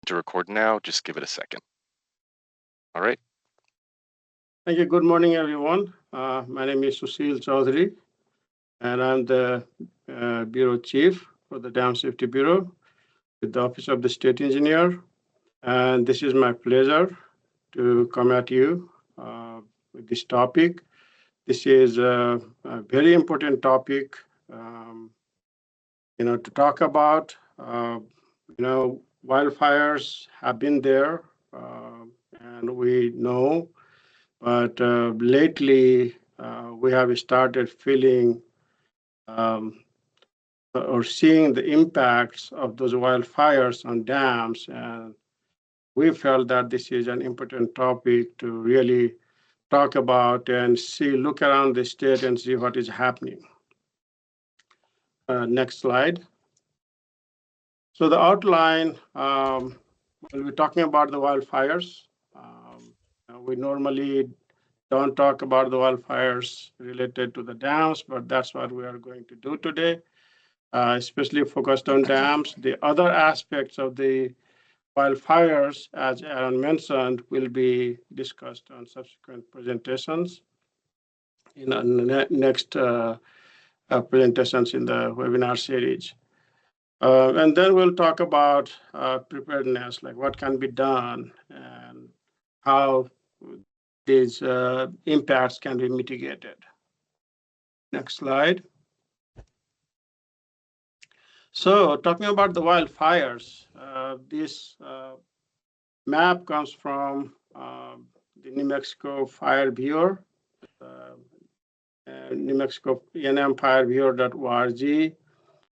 to record now. Just give it a second. All right. Thank you. Good morning, everyone. My name is Sushil Chaudhary, and I'm the Bureau Chief for the Dam Safety Bureau with the Office of the State Engineer. And this is my pleasure to come at you with this topic. This is a very important topic, to talk about. Wildfires have been there, and we know, but lately we have started feeling or seeing the impacts of those wildfires on dams, and we felt that this is an important topic to really talk about and look around the state and see what is happening. Next slide. So the outline, we'll be talking about the wildfires. We normally don't talk about the wildfires related to the dams, but that's what we are going to do today, especially focused on dams. The other aspects of the wildfires, as Aaron mentioned, will be discussed on subsequent presentations in the next presentations in the webinar series. And then we'll talk about preparedness, like what can be done and how these impacts can be mitigated. Next slide. So talking about the wildfires, this map comes from the New Mexico Fire Bureau, New Mexico ENMFirebureau.org.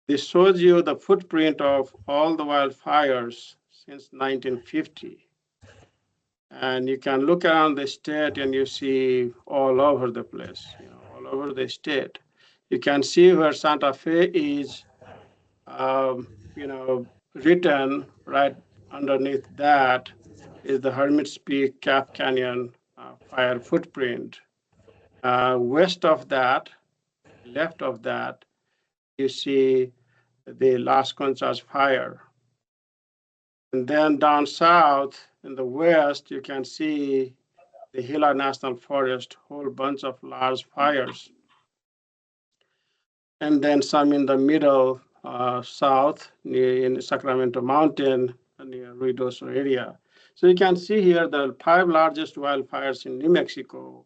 This shows you the footprint of all the wildfires since 1950. And you can look around the state and you see all over the place, all over the state. You can see where Santa Fe is, written right underneath that is the Hermit's Peak Cap Canyon fire footprint. West of that, left of that, you see the Las Conchas fire. And then down south in the west, you can see the Gila National Forest, whole bunch of large fires. And then some in the middle, south, in Sacramento Mountain, near Ruidoso area. So you can see here the 5 largest wildfires in New Mexico.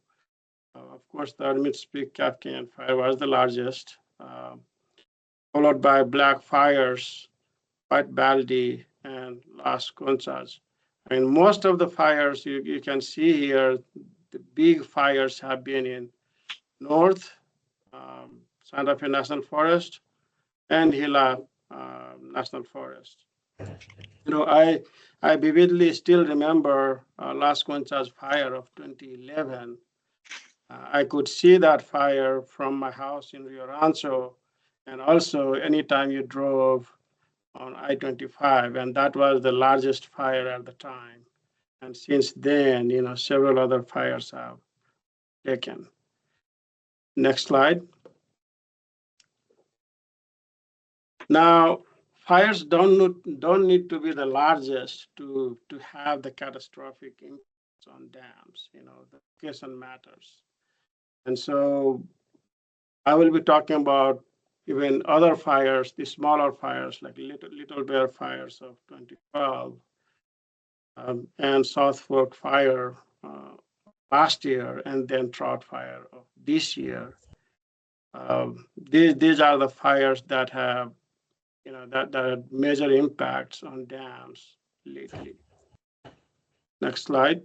Of course, the Hermit's Peak Cap Canyon fire was the largest, followed by Black Fires, White Baldy, and Las Conchas. I mean, most of the fires you can see here, the big fires have been in north, Santa Fe National Forest, and Gila National Forest. I vividly still remember Las Conchas fire of 2011. I could see that fire from my house in Rio Rancho, and also anytime you drove on I-25, and that was the largest fire at the time. And since then, several other fires have taken. Next slide. Now, fires don't need to be the largest to have the catastrophic impacts on dams. The location matters. And so I will be talking about even other fires, the smaller fires like Little Bear fires of 2012 and South Fork fire last year, and then Trout fire of this year. These are the fires that have, that had major impacts on dams lately. Next slide.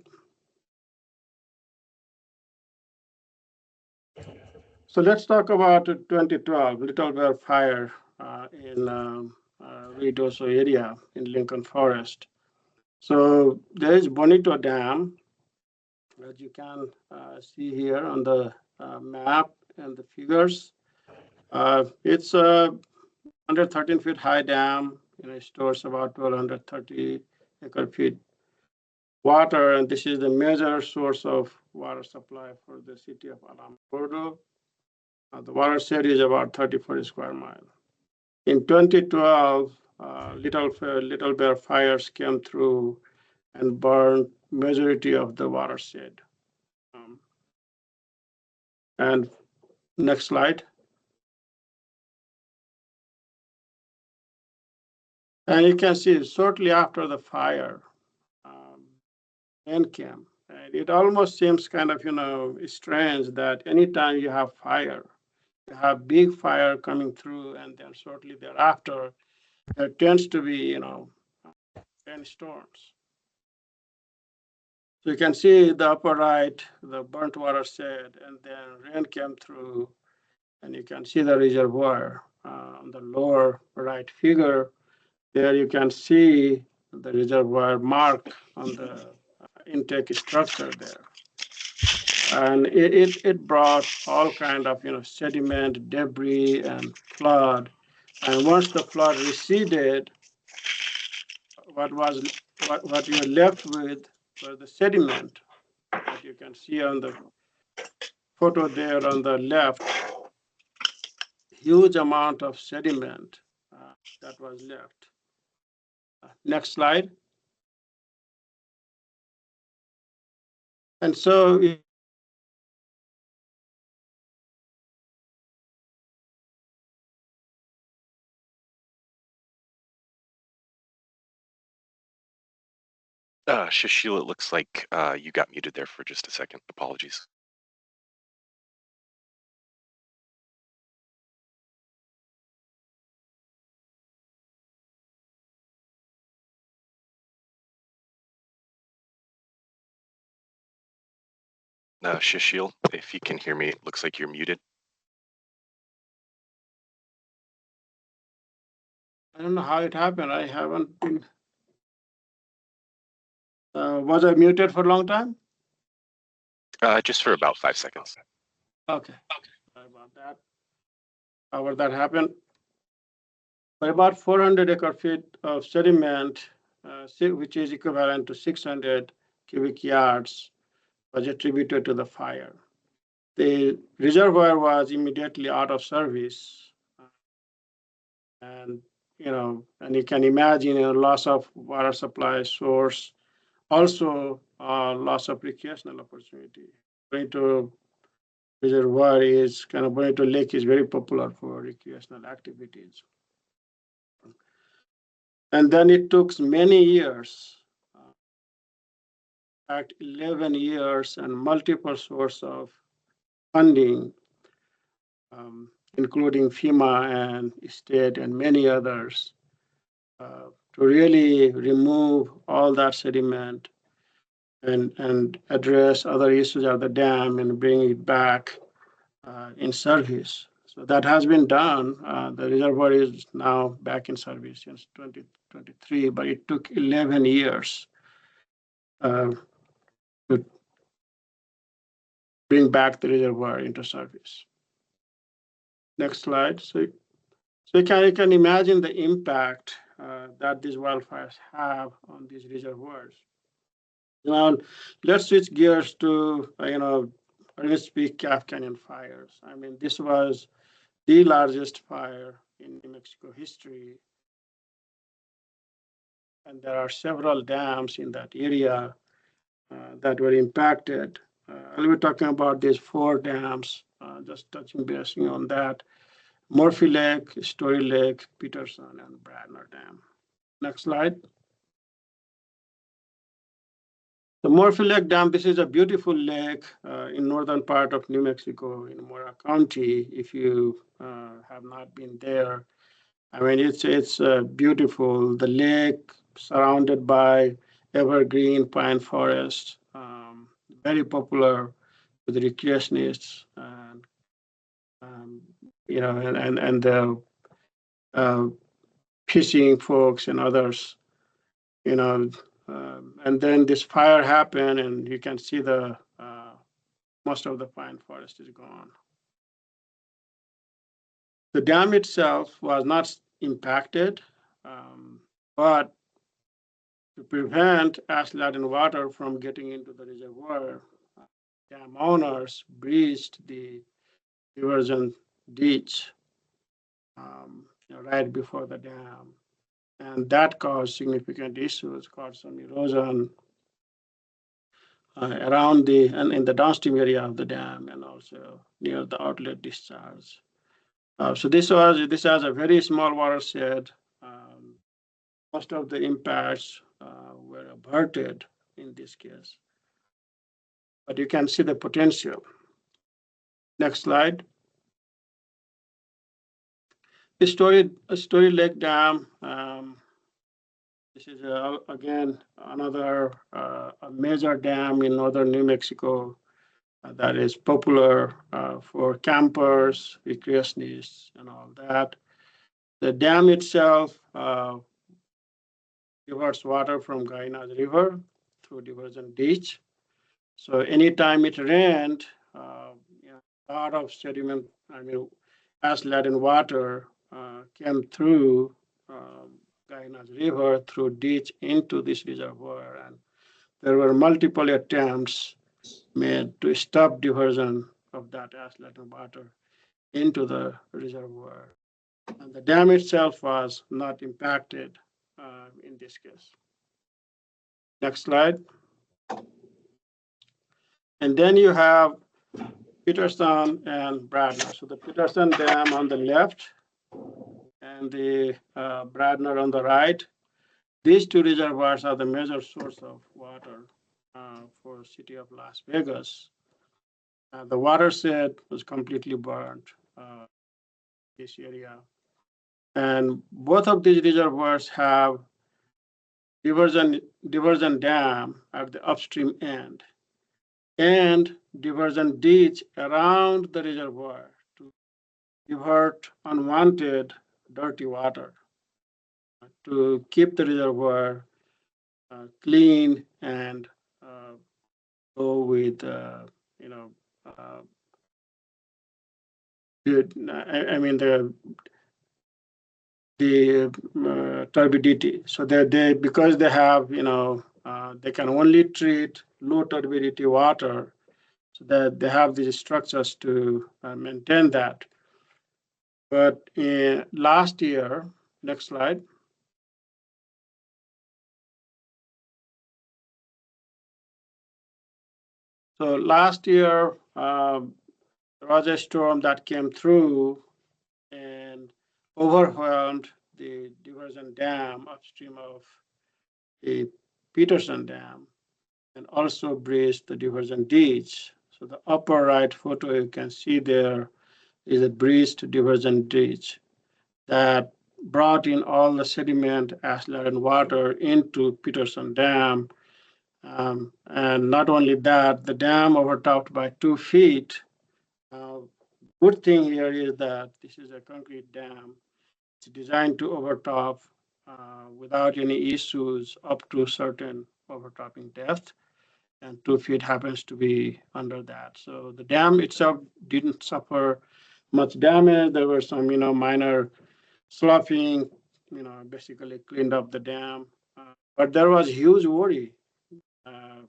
So let's talk about 2012 Little Bear fire in Ruidoso area in Lincoln Forest. So there is Bonito Dam, as you can see here on the map and the figures. It's a 113 feet high dam. It stores about 1,230 acre feet water, and this is the major source of water supply for the city of Alamogordo. The watershed is about 34 square miles. In 2012, little bear fires came through and burned majority of the watershed. Um, and next slide. And you can see shortly after the fire, rain came. And it almost seems kind of, strange that anytime you have fire, you have big fire coming through, and then shortly thereafter, there tends to be, rainstorms. So you can see the upper right, the burnt watershed, and then rain came through, and you can see the reservoir on the lower right figure. There you can see the reservoir mark on the intake structure there. And it brought all kind of sediment, debris, and flood. And once the flood receded, what was what you're left with was the sediment that you can see on the photo there on the left. Huge amount of sediment that was left. Next slide. And so Shashil, it looks like you got muted there for just a second. Apologies. Shashil, if you can hear me, it looks like you're muted. I don't know how it happened. I haven't been. Was I muted for a long time? Just for about 5 seconds. Okay. Sorry about that. However, that happened. But about 400 acre feet of sediment, which is equivalent to 600 cubic yards, was attributed to the fire. The reservoir was immediately out of service, and and you can imagine loss of water supply source, also loss of recreational opportunity. Bonito Reservoir is kind of Bonito Lake is very popular for recreational activities. And then it took many years, in fact, 11 years and multiple sources of funding, including FEMA and state and many others, to really remove all that sediment and address other issues of the dam and bring it back in service. So that has been done. The reservoir is now back in service since 2023, but it took 11 years to bring back the reservoir into service. Next slide. So you can imagine the impact that these wildfires have on these reservoirs. Now, let's switch gears to, let's speak Calf Canyon fires. I mean, this was the largest fire in New Mexico history. And there are several dams in that area that were impacted. I'll be talking about these 4 dams, just touching base on that. Murphy Lake, Story Lake, Peterson, and Bradner Dam. Next slide. The Murphy Lake Dam, this is a beautiful lake in northern part of New Mexico in Mora County. If you have not been there, I mean, it's beautiful. The lake surrounded by evergreen pine forest, very popular with recreationists, and and the fishing folks and others, and then this fire happened, and you can see the most of the pine forest is gone. The dam itself was not impacted, but to prevent ash-laden water from getting into the reservoir, dam owners breached the diversion ditch right before the dam. and that caused significant issues, caused some erosion around and in the downstream area of the dam and also near the outlet discharge. So this has a very small watershed. Um, Most of the impacts were averted in this case, but you can see the potential. Next slide. Story Lake Dam. This is again another a major dam in northern New Mexico that is popular for campers, recreationists, and all that. The dam itself diverts water from Gainas River through diversion ditch. So anytime it rained, a lot of sediment, ash-laden water came through Gainas River through ditch into this reservoir, and there were multiple attempts made to stop diversion of that ash-laden water into the reservoir. And the dam itself was not impacted in this case. Next slide. And then you have Peterson and Bradner. So the Peterson Dam on the left and the Bradner on the right. These two reservoirs are the major source of water for city of Las Vegas. The watershed was completely burned this area. And both of these reservoirs have diversion dam at the upstream end and diversion ditch around the reservoir to divert unwanted dirty water to keep the reservoir clean and go with, good, the turbidity. So they because they have, they can only treat low turbidity water, so that they have these structures to maintain that. But last year, next slide. So last year, there was a storm that came through and overwhelmed the diversion dam upstream of the Peterson Dam and also breached the diversion ditch. So the upper right photo you can see there is a breached diversion ditch that brought in all the sediment, ash-laden water into Peterson Dam. And not only that, the dam overtopped by 2 feet. Good thing here is that this is a concrete dam. It's designed to overtop without any issues up to certain overtopping depth, and 2 feet happens to be under that. So the dam itself didn't suffer much damage. There were some, minor sloughing, basically cleaned up the dam. But there was huge worry on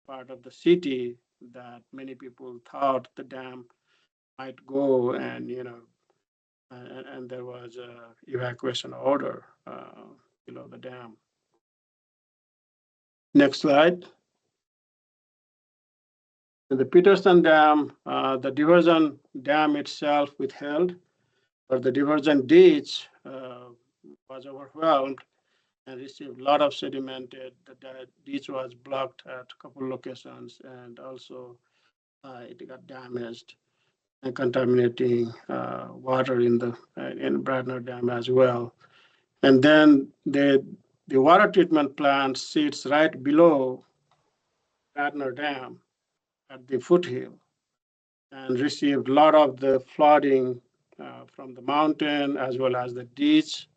part of the city that many people thought the dam might go, and and there was a evacuation order below the dam. Next slide. In the Peterson Dam, the diversion dam itself withheld, but the diversion ditch was overwhelmed and received a lot of sediment. The ditch was blocked at a couple locations, and also it got damaged and contaminating water in Bradner Dam as well. And then the water treatment plant sits right below Bradner Dam at the foothill and received a lot of the flooding from the mountain as well as the ditch,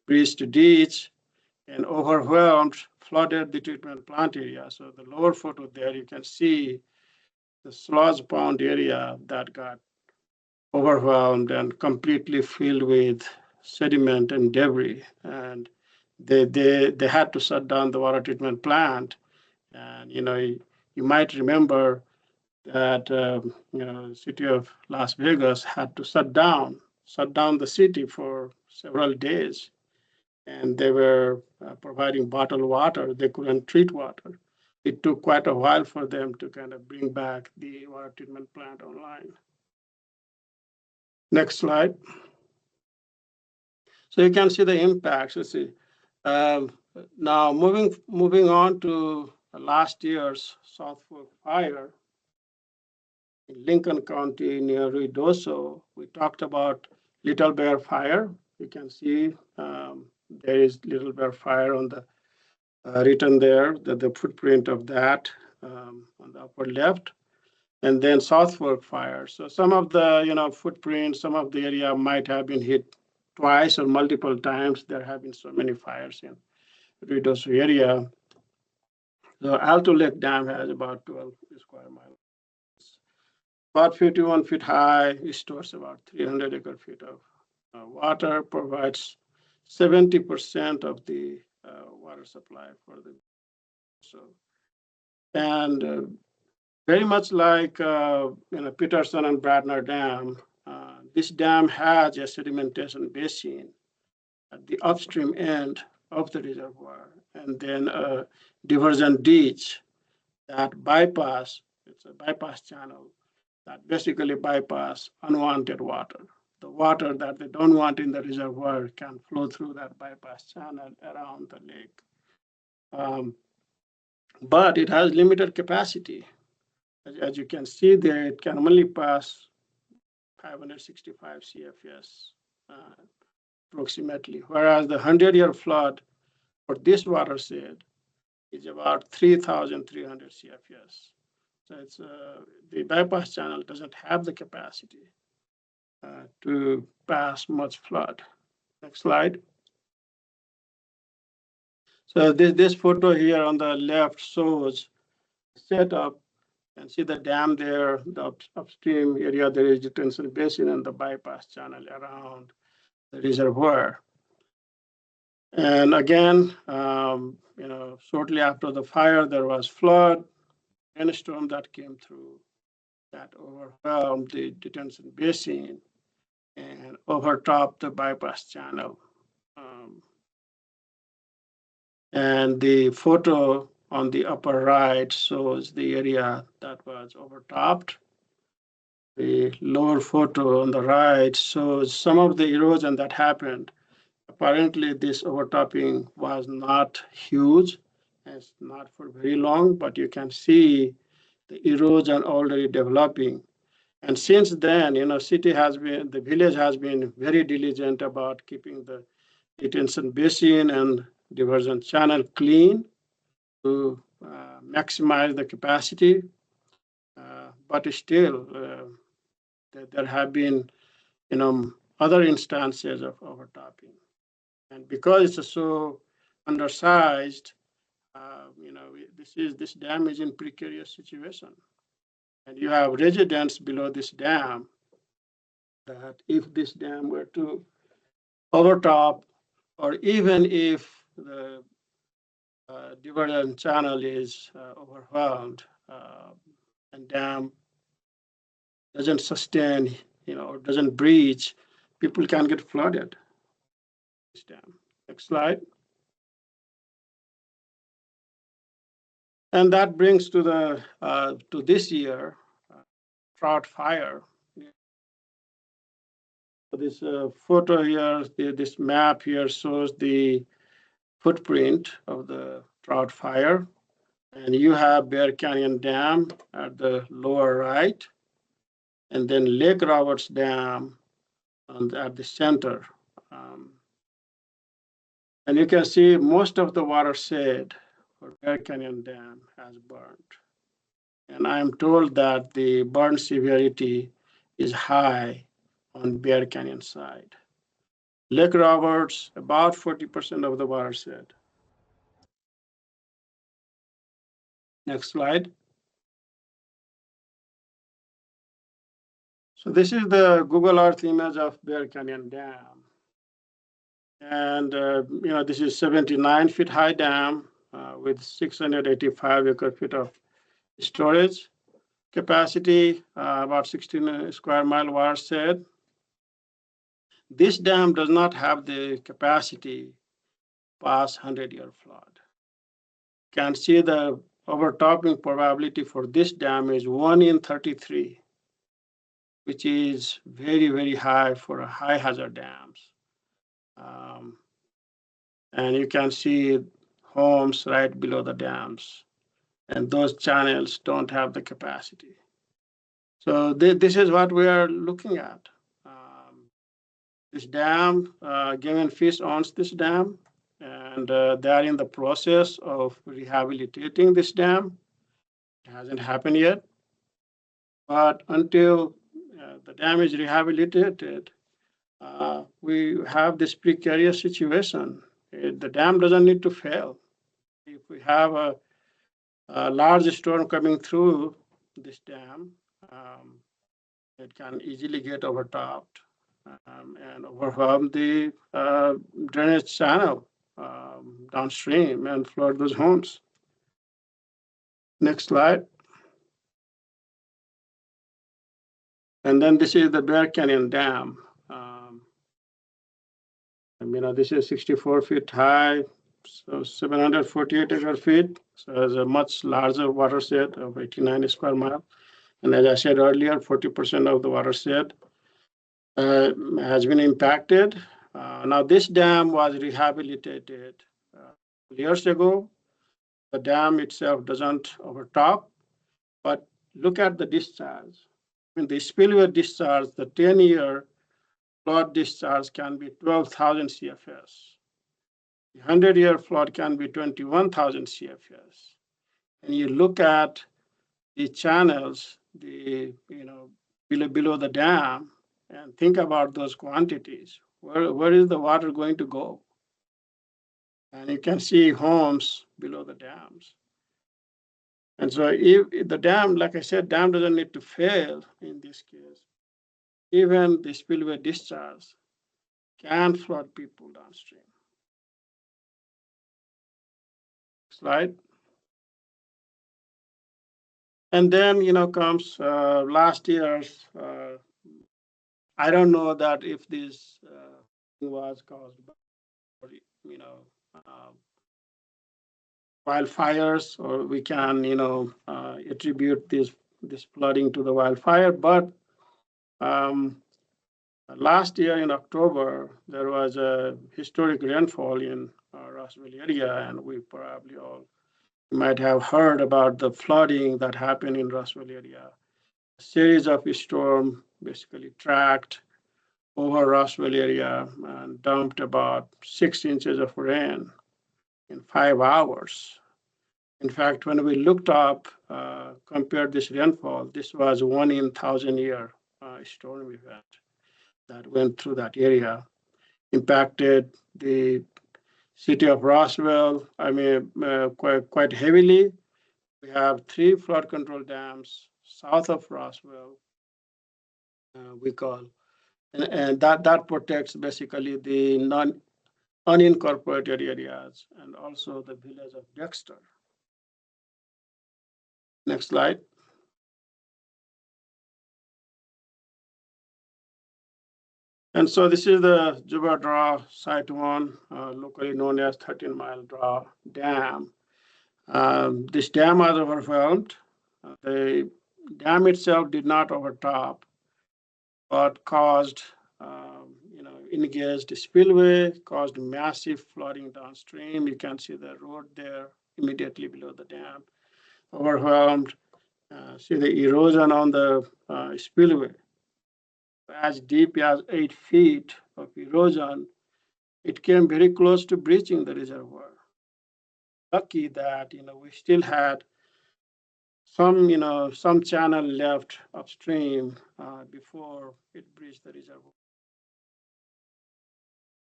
breached ditch, and overwhelmed, flooded the treatment plant area. So the lower photo there, you can see the sludge pond area that got overwhelmed and completely filled with sediment and debris. And they had to shut down the water treatment plant. And, you might remember that, the city of Las Vegas had to shut down the city for several days and they were providing bottled water. They couldn't treat water. It took quite a while for them to kind of bring back the water treatment plant online. Next slide. So you can see the impacts. You see, um, now moving on to last year's South Fork fire in Lincoln County near Ruidoso. We talked about Little Bear Fire. You can see there is Little Bear Fire on the written there, the footprint of that on the upper left, and then South Fork Fire. So some of the footprints, some of the area might have been hit twice or multiple times. There have been so many fires in Ruidoso area. The Alto Lake Dam has about 12 square miles. About 51 feet high. It stores about 300 acre feet of water, provides 70% of the water supply for the so and very much like Peterson and Bradner Dam, this dam has a sedimentation basin at the upstream end of the reservoir, and then a diversion ditch that bypass. It's a bypass channel that basically bypass unwanted water. The water that they don't want in the reservoir can flow through that bypass channel around the lake. But it has limited capacity. As you can see there, it can only pass 565 CFS approximately, whereas the 100-year flood for this watershed is about 3,300 CFS. So it's the bypass channel doesn't have the capacity to pass much flood. Next slide. So this photo here on the left shows setup, and see the dam there, the upstream area, there is detention basin and the bypass channel around the reservoir. And again, shortly after the fire, there was flood, rainstorm that came through that overwhelmed the detention basin and overtopped the bypass channel. And the photo on the upper right shows the area that was overtopped. The lower photo on the right shows some of the erosion that happened. Apparently, this overtopping was not huge, it's not for very long, but you can see the erosion already developing. And since then, the village has been very diligent about keeping the detention basin and diversion channel clean to maximize the capacity. But still, there have been, other instances of overtopping. And because it's so undersized, this dam is in precarious situation. And you have residents below this dam that if this dam were to overtop, or even if the diversion channel is overwhelmed and dam doesn't sustain, or doesn't breach, people can get flooded. This dam. Next slide. And that brings to this year drought fire. This photo here, this map here shows the footprint of the drought fire. And you have Bear Canyon Dam at the lower right, and then Lake Roberts Dam at the center. And you can see most of the watershed for Bear Canyon Dam has burned. And I'm told that the burn severity is high on Bear Canyon side. Lake Roberts, about 40% of the watershed. Next slide. So this is the Google Earth image of Bear Canyon Dam. And, this is 79 feet high dam with 685 acre feet of storage capacity, about 16 square mile watershed. This dam does not have the capacity past 100-year flood. You can see the overtopping probability for this dam is 1 in 33, which is very, very high for a high hazard dams. Um, and you can see homes right below the dams, and those channels don't have the capacity. So this is what we are looking at. This dam, Game and Fish owns this dam, and they are in the process of rehabilitating this dam. It hasn't happened yet, but until the dam is rehabilitated, we have this precarious situation. The dam doesn't need to fail. If we have a large storm coming through this dam, it can easily get overtopped and overwhelm the drainage channel downstream and flood those homes. Next slide. And then this is the Bear Canyon Dam. This is 64 feet high, so 748 acre feet. So it's a much larger watershed of 89 square mile. And as I said earlier, 40% of the watershed has been impacted. Now, this dam was rehabilitated years ago. The dam itself doesn't overtop, but look at the discharge. When the spillway discharge, the 10-year flood discharge can be 12,000 CFS. The 100-year flood can be 21,000 CFS. And you look at the channels, below the dam, and think about those quantities. Where is the water going to go? And you can see homes below the dams. And so if the dam, like I said, dam doesn't need to fail in this case. Even the spillway discharge can flood people downstream. Slide. And then, comes last year's, I don't know that if this was caused by, wildfires, or we can, attribute this flooding to the wildfire. But last year in October, there was a historic rainfall in Ross Valley area, and we probably all might have heard about the flooding that happened in Ross Valley area. A series of storms basically tracked over Ross Valley area and dumped about 6 inches of rain in 5 hours. In fact, when we looked up, compared this rainfall, this was 1 in 1,000-year storm event that went through that area, impacted the city of Roswell, quite heavily. We have 3 flood control dams south of Roswell, we call, and that protects basically the unincorporated areas and also the village of Dexter. Next slide. And so this is the Juba Draw Site 1, locally known as 13-Mile Draw Dam. This dam was overwhelmed. The dam itself did not overtop, but caused, engaged spillway, caused massive flooding downstream. You can see the road there immediately below the dam, overwhelmed. See the erosion on the spillway. As deep as 8 feet of erosion, it came very close to breaching the reservoir. Lucky that, we still had some channel left upstream before it breached the reservoir.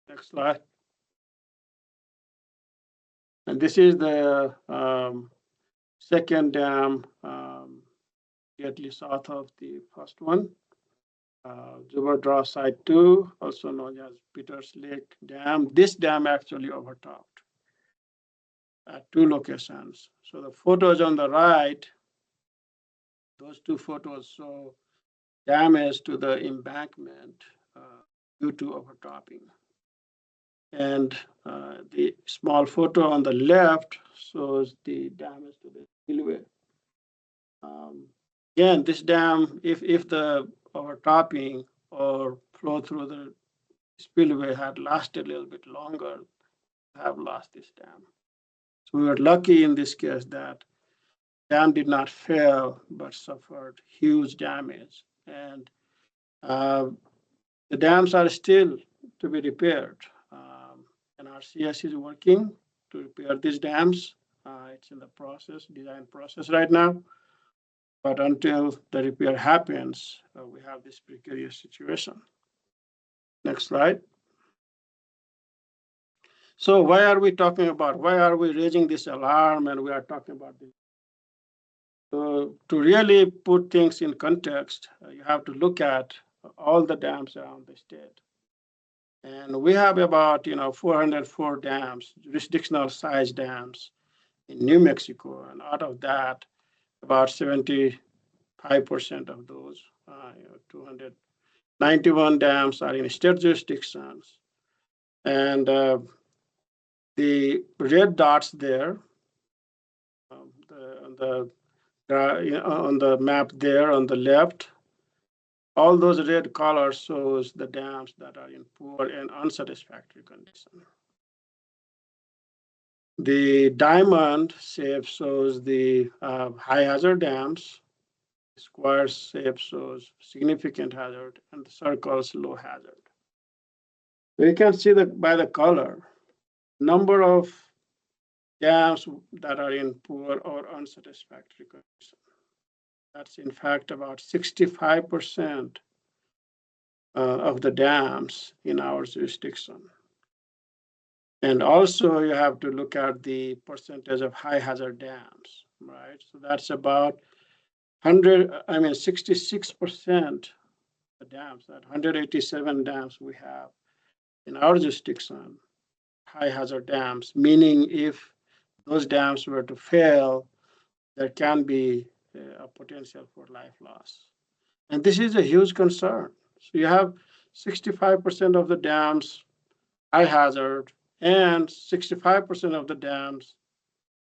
Next slide. And this is the second dam, directly south of the first one. Juba Draw Site 2, also known as Peters Lake Dam. This dam actually overtopped at 2 locations. So the photos on the right, those 2 photos show damage to the embankment due to overtopping. And the small photo on the left shows the damage to the spillway. Um, Again, this dam, if the overtopping or flow through the spillway had lasted a little bit longer, have lost this dam. So we were lucky in this case that dam did not fail but suffered huge damage. And uh, the dams are still to be repaired. And RCS is working to repair these dams. It's in the design process right now. But until the repair happens, we have this precarious situation. Next slide. So why are we talking about? Why are we raising this alarm and we are talking about this? So to really put things in context, you have to look at all the dams around the state. And we have about 404 dams, jurisdictional size dams in New Mexico, and out of that, about 75% of those, 291 dams are in state jurisdictions, and the red dots there on the map there on the left, all those red colors shows the dams that are in poor and unsatisfactory condition. The diamond shape shows the high hazard dams. The square shape shows significant hazard, and the circles low hazard. So you can see that by the color, number of dams that are in poor or unsatisfactory condition. That's in fact about 65% of the dams in our jurisdiction. And also you have to look at the percentage of high hazard dams, right? So that's about 66% of the dams, that 187 dams we have in our jurisdiction, high hazard dams, meaning if those dams were to fail, there can be a potential for life loss. And this is a huge concern. So you have 65% of the dams high hazard, and 65% of the dams,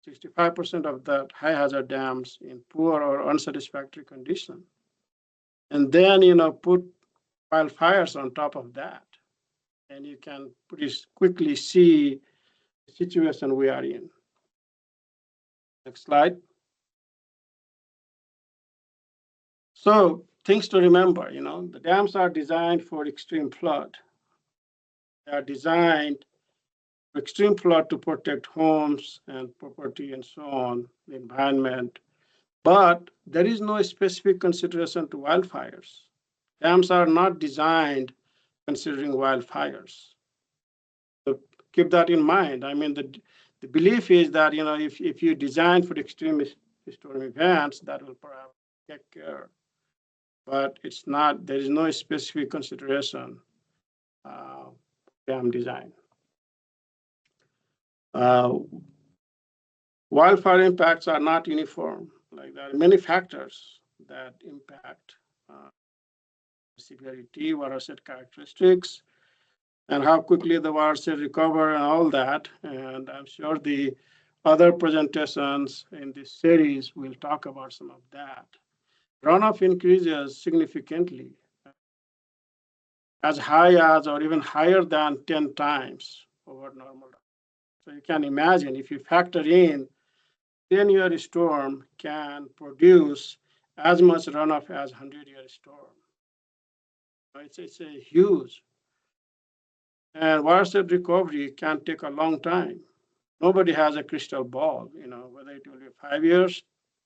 65% of the high hazard dams in poor or unsatisfactory condition. And then, put wildfires on top of that. And you can pretty quickly see the situation we are in. Next slide. So things to remember, the dams are designed for extreme flood. They are designed for extreme flood to protect homes and property and so on, the environment. But there is no specific consideration to wildfires. Dams are not designed considering wildfires. So keep that in mind. I mean, the belief is that, if you design for extreme storm events, that will perhaps take care. But it's not, there is no specific consideration dam design. Wildfire impacts are not uniform. Like there are many factors that impact severity, watershed characteristics, and how quickly the watershed recover and all that. And I'm sure the other presentations in this series will talk about some of that. Runoff increases significantly, as high as or even higher than 10 times over normal. So you can imagine if you factor in 10-year storm can produce as much runoff as 100-year storm. It's a huge. And watershed recovery can take a long time. Nobody has a crystal ball, whether it will be 5 years,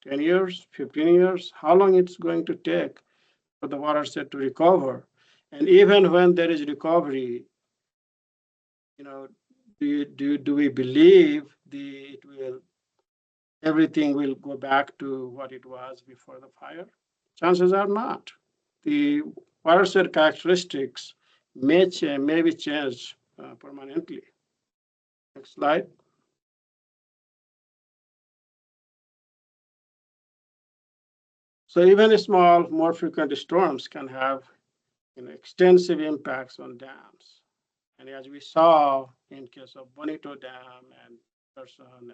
10 years, 15 years, how long it's going to take for the watershed to recover. And even when there is recovery, do we believe everything will go back to what it was before the fire? Chances are not. The watershed characteristics may be changed permanently. Next slide. So even small, more frequent storms can have extensive impacts on dams. And as we saw in case of Bonito Dam and Person,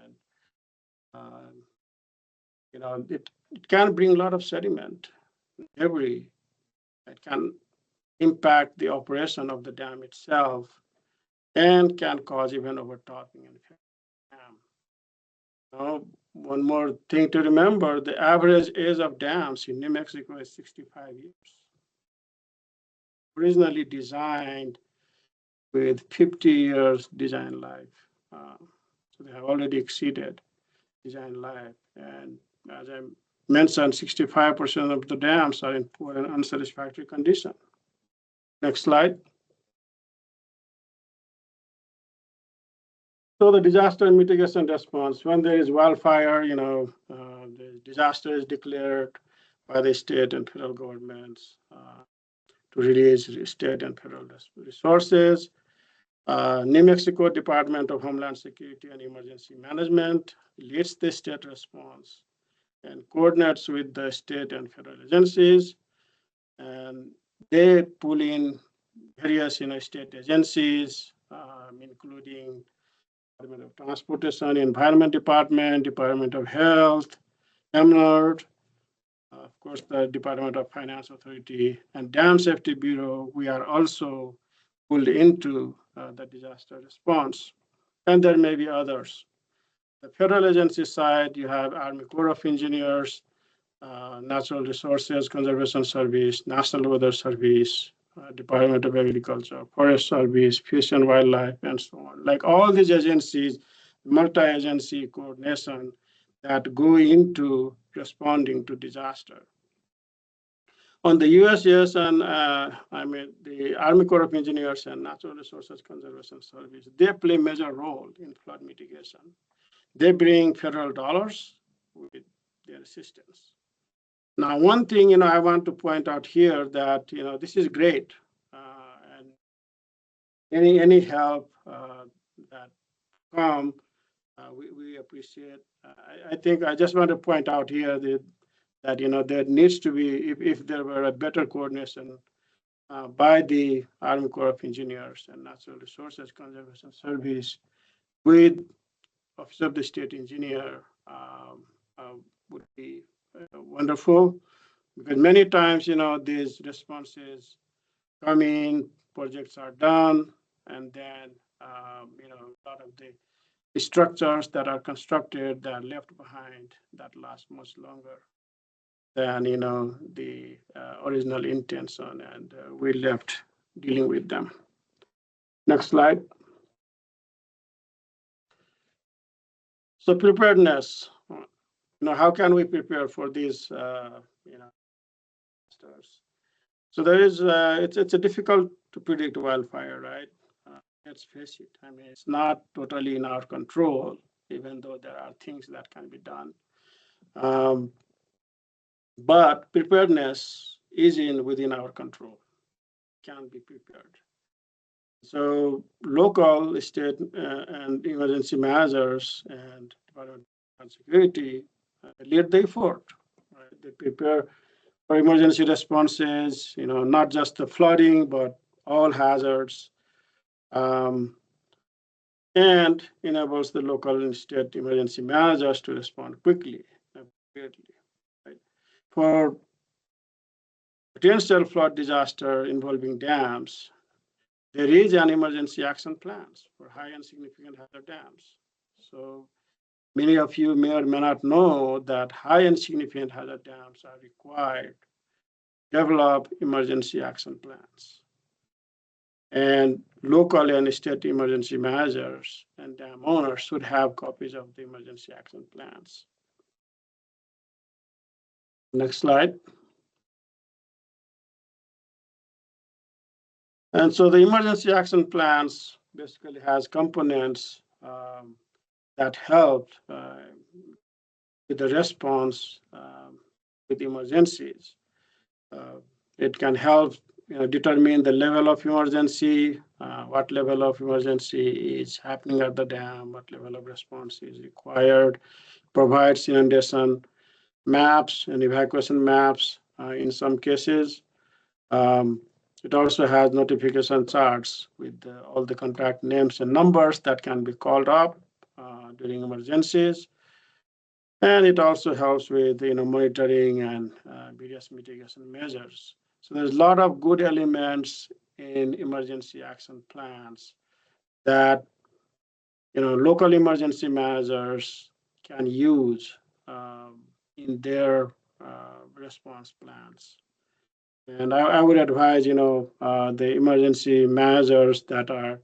and it can bring a lot of sediment, debris. It can impact the operation of the dam itself and can cause even overtopping and dam. One more thing to remember, the average age of dams in New Mexico is 65 years. Originally designed with 50 years design life. So they have already exceeded design life. And as I mentioned, 65% of the dams are in poor and unsatisfactory condition. Next slide. So the disaster mitigation response, when there is wildfire, the disaster is declared by the state and federal governments to release state and federal resources. New Mexico Department of Homeland Security and Emergency Management leads the state response and coordinates with the state and federal agencies. And they pull in various state agencies, including Department of Transportation, Environment Department, Department of Health, EMNERD, of course, the Department of Finance Authority, and Dam Safety Bureau. We are also pulled into the disaster response. And there may be others. The federal agency side, you have Army Corps of Engineers, Natural Resources Conservation Service, National Weather Service, Department of Agriculture, Forest Service, Fish and Wildlife, and so on. Like all these agencies, multi-agency coordination that go into responding to disaster. On the USGS and the Army Corps of Engineers and Natural Resources Conservation Service, they play a major role in flood mitigation. They bring federal dollars with their assistance. Now, one thing I want to point out here that this is great, and any help that come, we appreciate. I think I just want to point out here that there needs to be, if there were a better coordination by the Army Corps of Engineers and Natural Resources Conservation Service with Office of the State Engineer, would be wonderful, because many times these responses come in, projects are done, and then a lot of the structures that are constructed that are left behind that last much longer than the original intention, and we left dealing with them. Next slide. So preparedness. How can we prepare for these disasters? So there is it's a difficult to predict wildfire, right? Let's face it. It's not totally in our control, even though there are things that can be done. But preparedness is within our control. Can be prepared. So local, state, and emergency managers and Department of Security lead the effort. Right? They prepare for emergency responses. Not just the flooding, but all hazards, and enables the local and state emergency managers to respond quickly. Right? For potential flood disaster involving dams, there is an emergency action plans for high and significant hazard dams. So many of you may or may not know that high and significant hazard dams are required to develop emergency action plans. And local and state emergency managers and dam owners should have copies of the emergency action plans. Next slide. And so the emergency action plans basically has components that help with the response with emergencies. It can help determine the level of emergency, what level of emergency is happening at the dam, what level of response is required, provides inundation maps and evacuation maps in some cases. It also has notification charts with all the contact names and numbers that can be called up during emergencies. And it also helps with monitoring and various mitigation measures. So there's a lot of good elements in emergency action plans that local emergency managers can use in their response plans. And I would advise the emergency managers that are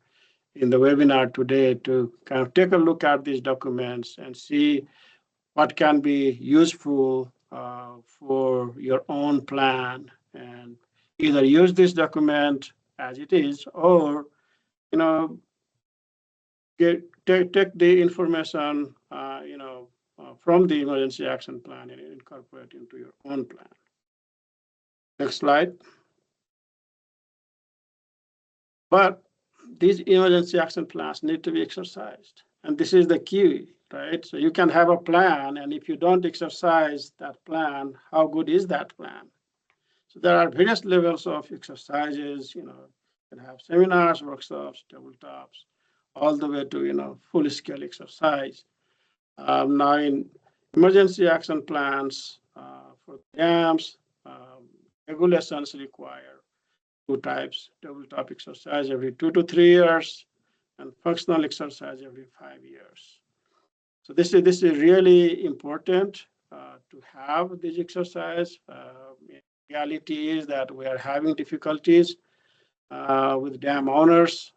in the webinar today to kind of take a look at these documents and see what can be useful for your own plan, and either use this document as it is, or you know take the information from the emergency action plan and incorporate into your own plan. Next slide. But these emergency action plans need to be exercised, and this is the key, right? So you can have a plan, and if you don't exercise that plan, how good is that plan? So there are various levels of exercises. You can have seminars, workshops, tabletops, all the way to full scale exercise. Now in emergency action plans for dams, regulations require two types: tabletop exercise every 2 to 3 years, and functional exercise every 5 years. So this is really important to have this exercise. Reality is that we are having difficulties with dam owners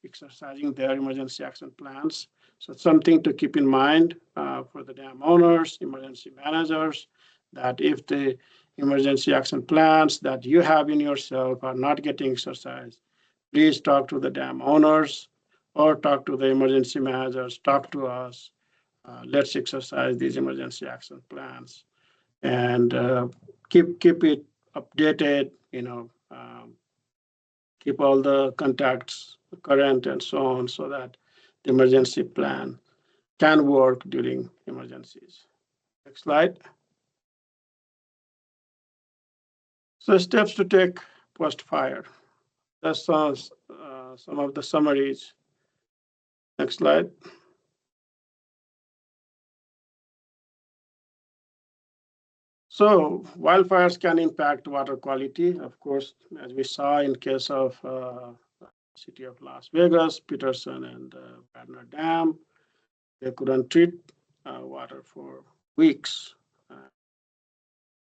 exercising their emergency action plans. So it's something to keep in mind for the dam owners, emergency managers, that if the emergency action plans that you have in yourself are not getting exercised, please talk to the dam owners or talk to the emergency managers, talk to us. Let's exercise these emergency action plans and keep it updated, keep all the contacts current and so on, so that the emergency plan can work during emergencies. Next slide. So steps to take post-fire. That's some of the summaries. Next slide. So wildfires can impact water quality, of course, as we saw in case of city of Las Vegas, Peterson, and Radnor Dam. They couldn't treat water for weeks.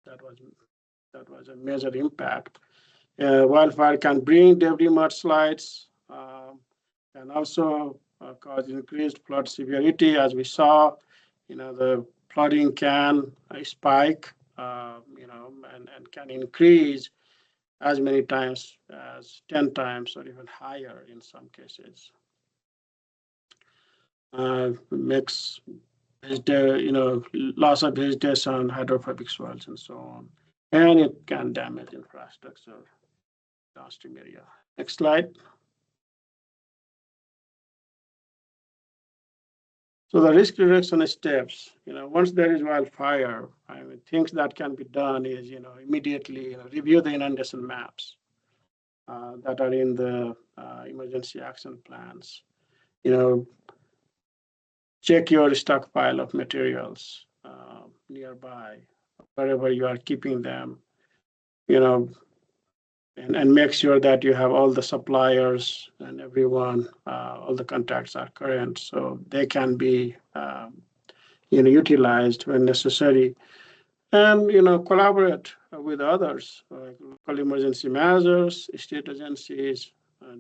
That was a major impact. Wildfire can bring debris mudslides, and also cause increased flood severity, as we saw. The flooding can spike, and can increase as many times as 10 times or even higher in some cases. Makes loss of vegetation, hydrophobic soils, and so on. And it can damage infrastructure downstream area. Next slide. So the risk reduction steps, once there is wildfire, things that can be done is, immediately review the inundation maps that are in the emergency action plans. Check your stockpile of materials nearby, wherever you are keeping them, and make sure that you have all the suppliers and everyone, all the contacts are current, so they can be utilized when necessary. And collaborate with others, like local emergency managers, state agencies,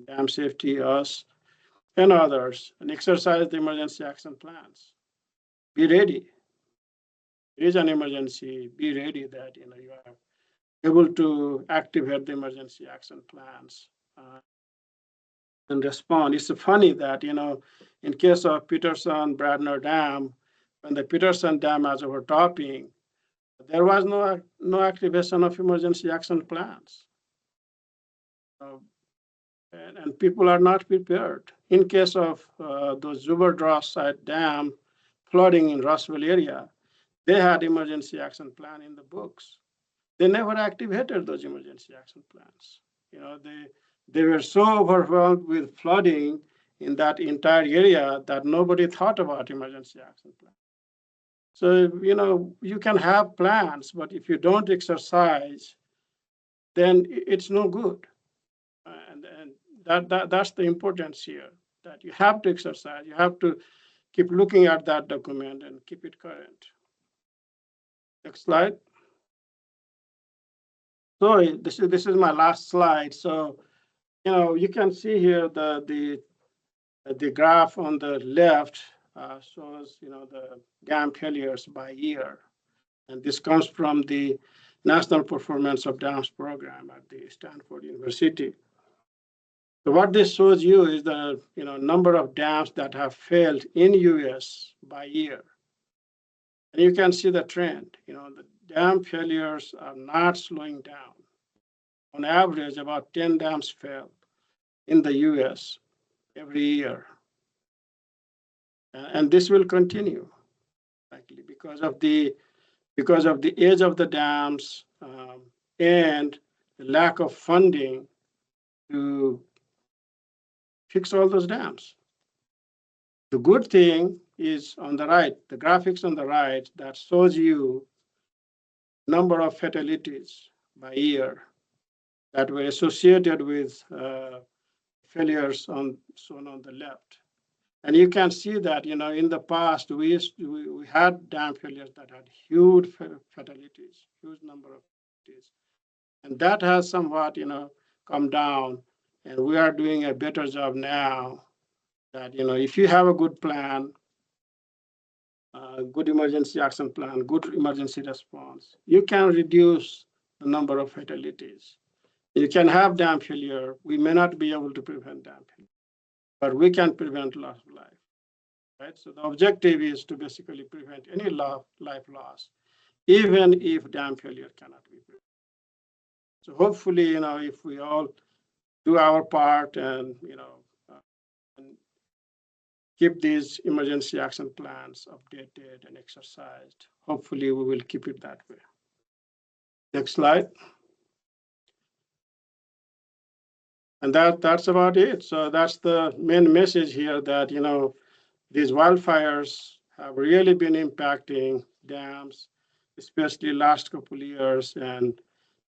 dam safety, us, and others, and exercise the emergency action plans. Be ready. There is an emergency. Be ready that you are able to activate the emergency action plans and respond. It's funny that in case of Peterson Bradner Dam, when the Peterson Dam has overtopping, there was no activation of emergency action plans. And people are not prepared. In case of the Zuberdross site dam flooding in Rossville area, they had emergency action plan in the books. They never activated those emergency action plans. They were so overwhelmed with flooding in that entire area that nobody thought about emergency action plan. So, you can have plans, but if you don't exercise, then it's no good. And that's the importance here, that you have to exercise. You have to keep looking at that document and keep it current. Next slide. So this is my last slide. So, you can see here the graph on the left shows, the dam failures by year. And this comes from the National Performance of Dams program at the Stanford University. So what this shows you is the number of dams that have failed in US by year. And you can see the trend. The dam failures are not slowing down. On average, about 10 dams fail in the US every year. And this will continue, likely, because of the age of the dams and the lack of funding to fix all those dams. The good thing is on the right, the graphics on the right that shows you number of fatalities by year that were associated with failures shown on the left. And you can see that, in the past, we had dam failures that had huge fatalities, huge number of fatalities. And that has somewhat, come down. And we are doing a better job now that, if you have a good plan, good emergency action plan, good emergency response, you can reduce the number of fatalities. You can have dam failure. We may not be able to prevent dam failure, but we can prevent loss of life. Right? So the objective is to basically prevent any life loss, even if dam failure cannot be prevented. So hopefully, if we all do our part and, and keep these emergency action plans updated and exercised, hopefully we will keep it that way. Next slide. And that's about it. So that's the main message here, that, these wildfires have really been impacting dams, especially last couple of years, and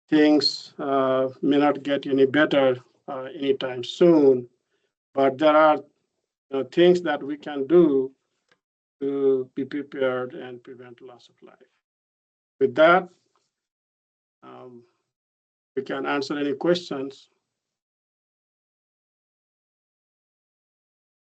things may not get any better anytime soon. But there are things that we can do to be prepared and prevent loss of life. With that, we can answer any questions.